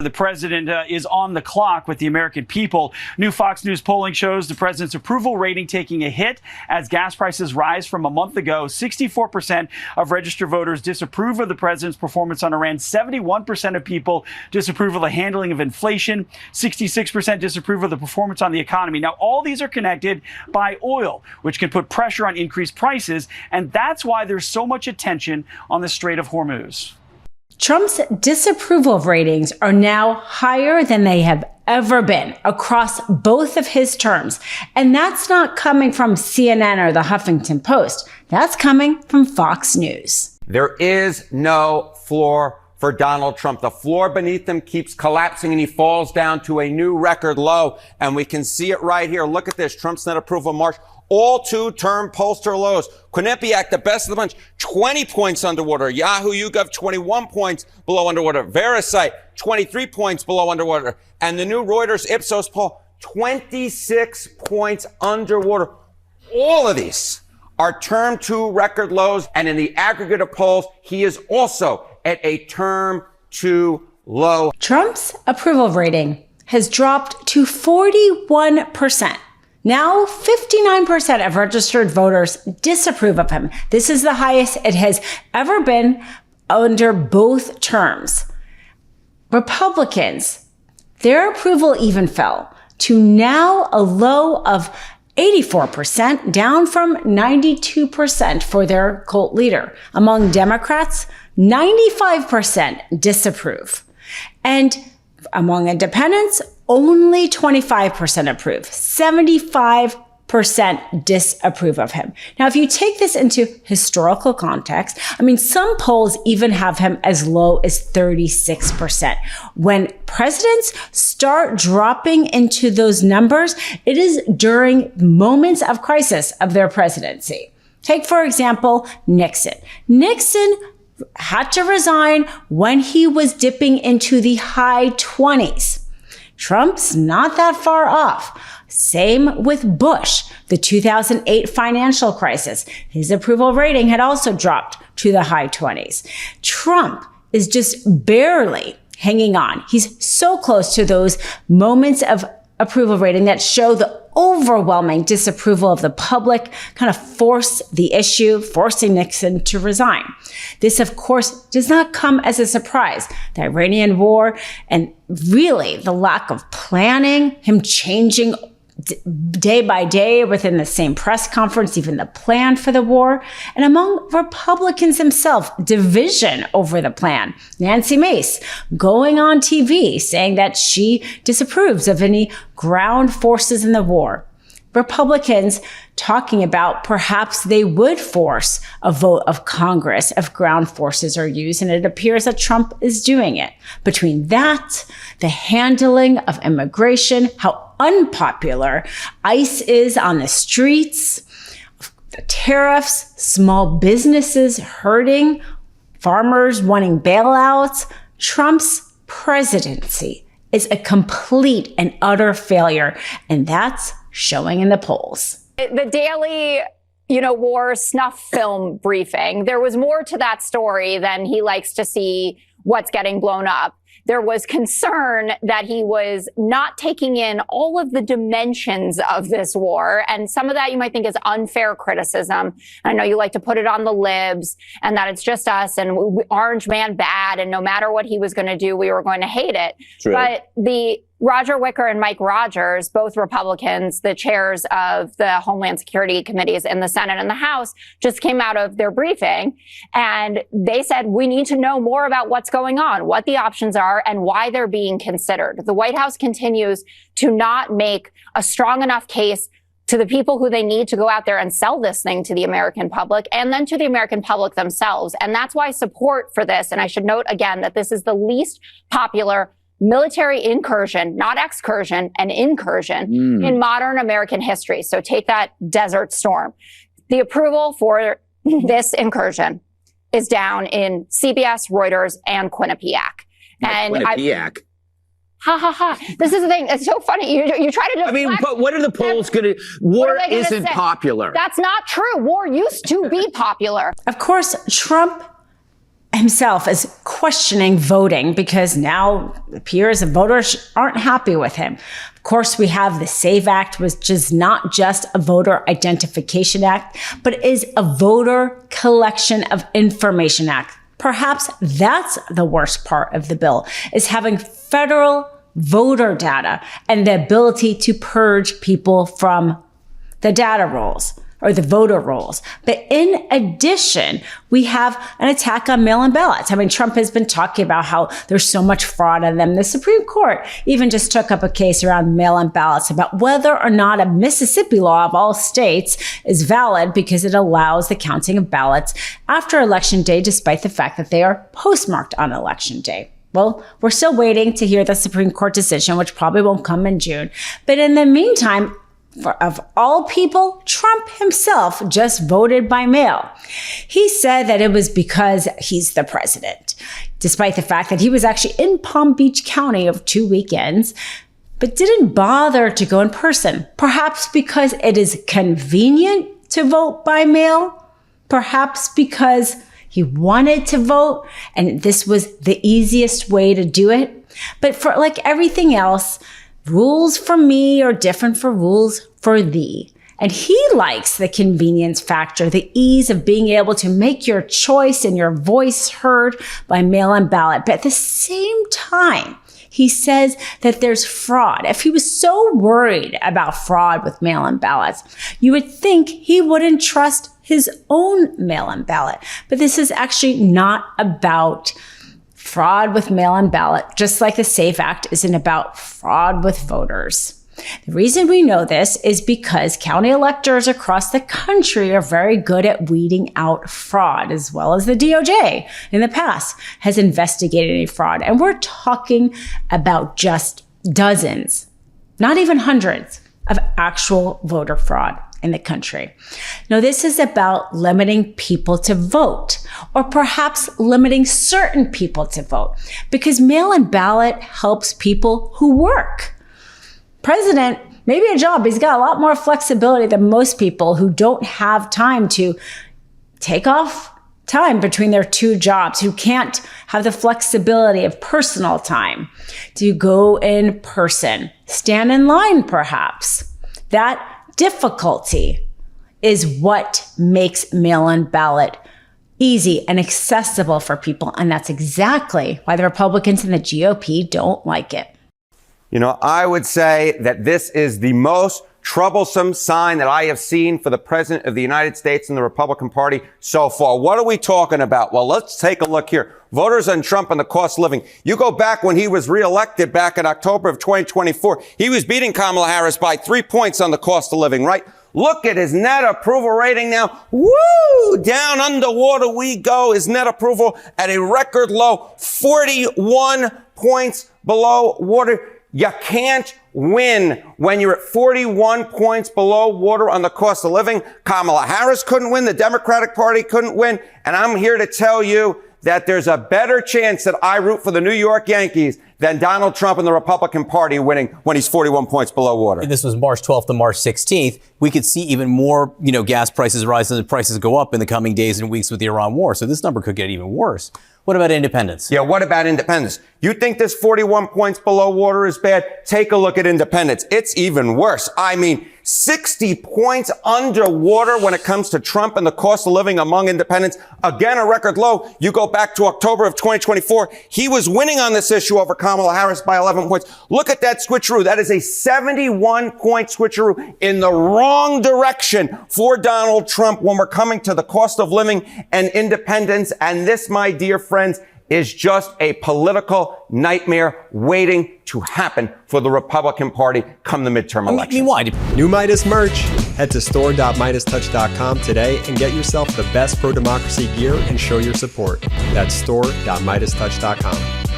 The president is on the clock with the American people. New Fox News polling shows the president's approval rating taking a hit as gas prices rise from a month ago. 64% of registered voters disapprove of the president's performance on Iran. 71% of people disapprove of the handling of inflation. 66% disapprove of the performance on the economy. Now, all these are connected by oil, which can put pressure on increased prices. And that's why there's so much attention on the Strait of Hormuz. Trump's disapproval ratings are now higher than they have ever been across both of his terms. And that's not coming from CNN or the Huffington Post. That's coming from Fox News. There is no floor for Donald Trump. The floor beneath him keeps collapsing and he falls down to a new record low. And we can see it right here. Look at this. Trump's net approval March. All two-term pollster lows. Quinnipiac, the best of the bunch, 20 points underwater. Yahoo, YouGov, 21 points below underwater. Verisight, 23 points below underwater. And the new Reuters Ipsos poll, 26 points underwater. All of these are term two record lows. And in the aggregate of polls, he is also at a term two low. Trump's approval rating has dropped to 41%. Now, 59% of registered voters disapprove of him. This is the highest it has ever been under both terms. Republicans, their approval even fell to now a low of 84%, down from 92% for their cult leader. Among Democrats, 95% disapprove. And among independents, only 25% approve. 75% disapprove of him. Now, if you take this into historical context, some polls even have him as low as 36%. When presidents start dropping into those numbers, it is during moments of crisis of their presidency. Take, for example, Nixon. Nixon had to resign when he was dipping into the high 20s. Trump's not that far off. Same with Bush, the 2008 financial crisis. His approval rating had also dropped to the high 20s. Trump is just barely hanging on. He's so close to those moments of approval rating that show the overwhelming disapproval of the public kind of forced the issue, forcing Nixon to resign. This, of course, does not come as a surprise. The Iranian war and really the lack of planning, him changing day by day within the same press conference, even the plan for the war, and among Republicans themselves, division over the plan. Nancy Mace going on TV saying that she disapproves of any ground forces in the war. Republicans talking about perhaps they would force a vote of Congress if ground forces are used, and it appears that Trump is doing it. Between that, the handling of immigration, how unpopular ICE is on the streets, the tariffs, small businesses hurting, farmers wanting bailouts, Trump's presidency is a complete and utter failure, and that's showing in the polls. The Daily, war snuff film briefing, there was more to that story than he likes to see what's getting blown up. There was concern that he was not taking in all of the dimensions of this war. And some of that you might think is unfair criticism. I know you like to put it on the libs and that it's just us and Orange Man bad. And no matter what he was going to do, we were going to hate it. True. But the Roger Wicker and Mike Rogers, both Republicans, the chairs of the Homeland Security committees in the Senate and the House, just came out of their briefing and they said, we need to know more about what's going on, what the options are, and why they're being considered. The White House continues to not make a strong enough case to the people who they need to go out there and sell this thing to the American public and then to the American public themselves. And that's why support for this, and I should note again that this is the least popular military incursion, not excursion, an incursion in modern American history. So take that Desert Storm. The approval for this incursion is down in CBS, Reuters, and Quinnipiac. Quinnipiac. This is the thing. It's so funny. You try to deflect. But what are the polls going to... War isn't popular. That's not true. War used to be popular. Of course, Trump himself is questioning voting because now it appears the voters aren't happy with him. Of course, we have the SAVE Act, which is not just a voter identification act, but is a voter collection of information act. Perhaps that's the worst part of the bill, is having federal voter data and the ability to purge people from the data rolls or the voter rolls. But in addition, we have an attack on mail-in ballots. I mean, Trump has been talking about how there's so much fraud in them. The Supreme Court even just took up a case around mail-in ballots about whether or not a Mississippi law of all states is valid because it allows the counting of ballots after Election Day, despite the fact that they are postmarked on Election Day. Well, we're still waiting to hear the Supreme Court decision, which probably won't come in June. But in the meantime, of all people, Trump himself just voted by mail. He said that it was because he's the president, despite the fact that he was actually in Palm Beach County over 2 weekends, but didn't bother to go in person. Perhaps because it is convenient to vote by mail. Perhaps because he wanted to vote and this was the easiest way to do it. But for like everything else, rules for me are different from rules for thee. And he likes the convenience factor, the ease of being able to make your choice and your voice heard by mail-in ballot. But at the same time, he says that there's fraud. If he was so worried about fraud with mail-in ballots, you would think he wouldn't trust his own mail-in ballot. But this is actually not about fraud with mail-in ballot, just like the SAVE Act isn't about fraud with voters. The reason we know this is because county electors across the country are very good at weeding out fraud, as well as the DOJ in the past has investigated any fraud. And we're talking about just dozens, not even hundreds, of actual voter fraud in the country. Now, this is about limiting people to vote, or perhaps limiting certain people to vote, because mail-in ballot helps people who work. President, maybe a job, he's got a lot more flexibility than most people who don't have time to take off time between their two jobs, who can't have the flexibility of personal time to go in person, stand in line perhaps. That difficulty is what makes mail-in ballot easy and accessible for people. And that's exactly why the Republicans and the GOP don't like it. You know, I would say that this is the most troublesome sign that I have seen for the President of the United States and the Republican Party so far. What are we talking about? Well, let's take a look here. Voters on Trump and the cost of living. You go back when he was reelected back in October of 2024, he was beating Kamala Harris by 3 points on the cost of living, right? Look at his net approval rating now. Woo! Down underwater we go. His net approval at a record low, 41 points below water. You can't win when you're at 41 points below water on the cost of living. Kamala Harris couldn't win. The Democratic Party couldn't win. And I'm here to tell you that there's a better chance that I root for the New York Yankees than Donald Trump and the Republican Party winning when he's 41 points below water. This was March 12th to March 16th. We could see even more, gas prices rise and the prices go up in the coming days and weeks with the Iran war. So this number could get even worse. What about independence? Yeah, what about independence? You think this 41 points below water is bad? Take a look at independence. It's even worse. I mean, 60 points underwater when it comes to Trump and the cost of living among independents. Again, a record low. You go back to October of 2024. He was winning on this issue over Kamala Harris by 11 points. Look at that switcheroo. That is a 71-point switcheroo in the wrong direction for Donald Trump when we're coming to the cost of living and independence. And this, my dear friends, is just a political nightmare waiting to happen for the Republican Party come the midterm elections. Why? New Midas merch. Head to store.MeidasTouch.com today and get yourself the best pro-democracy gear and show your support. That's store.MeidasTouch.com.